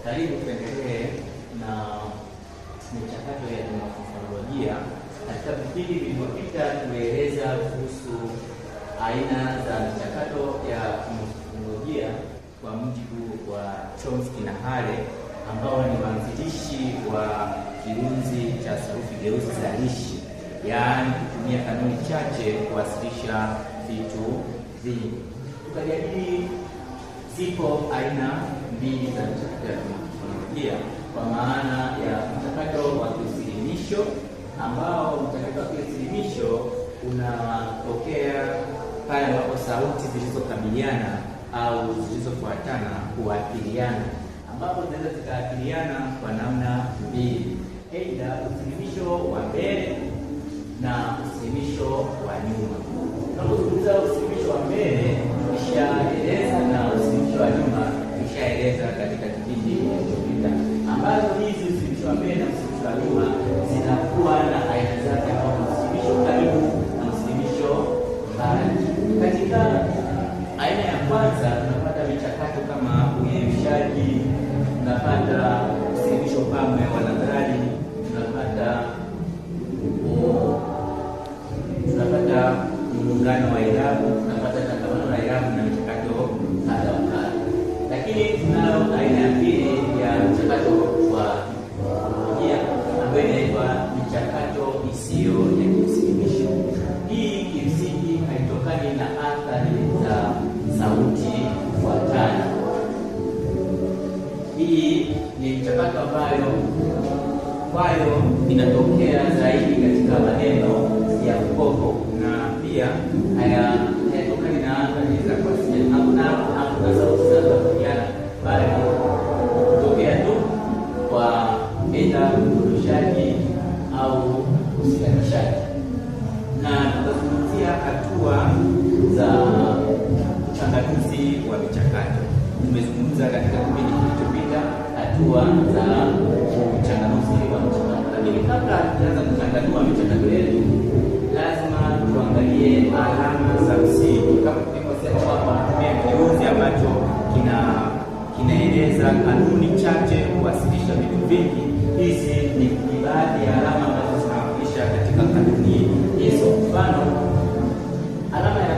Karibu tuendelee na michakato ya kimorfolojia. Katika vipindi vilivyopita tumeeleza kuhusu aina za michakato ya kimorfolojia kwa mujibu wa Chomsky na Hare ambao ni waanzilishi wa kirunzi cha sarufi geuzi zalishi, yaani kutumia kanuni chache kuwasilisha vitu vingi. Tukajadili zipo aina mbili za michakato ya kimorfolojia, kwa maana ya mchakato wa kiusilimisho, ambao mchakato wa kiusilimisho unatokea pale ambapo sauti zilizokabiliana au zilizofuatana huathiriana, ambapo zinaweza zikaathiriana kwa namna mbili, aidha usilimisho wa mbele na usilimisho wa nyuma. Tunapozungumza usilimisho wa mbele nishaeleza na usilimisho wa nyuma nishaeleza katika kipindi kilichopita, ambazo hizi usilimisho wa mbele na usilimisho wa nyuma zinakuwa na aina zake, ambao usilimisho karibu na usilimisho mbali. Katika aina ya kwanza tunapata michakato kama uyeyushaji, tunapata usilimisho pamwe wa nadhari, tunapata muungano wa irabu, tunapata tangamano la irabu na michakato kadha wa kadha. Lakini tunayo aina ya pili ya mchakato wa kimorfolojia ambayo inaitwa michakato isiyo ya kiusilimisho. Hii kimsingi haitokani na athari za sauti kufuatana. Hii ni mchakato ambayo inatokea zaidi katika maneno ya mkopo, na pia hayatokani na athari za kuwasiliana. Hakuna sauti zinazotofautiana, bali kutokea tu kwa aidha udondoshaji au usilanishaji. Na tutazungumzia hatua za uchanganuzi wa michakato. Tumezungumza katika kipindi kilichopita hatua za uchanganuzi wa michakato, lakini kabla tuanze kuchanganua michakato yetu, lazima tuangalie alama za msingi. Kama tulivyosema kwamba tunatumia kirunzi ambacho kinaeleza kanuni chache kuwasilisha vitu vingi. Hizi ni baadhi ya alama ambazo zinawakilisha katika kanuni hizo. Mfano, alama ya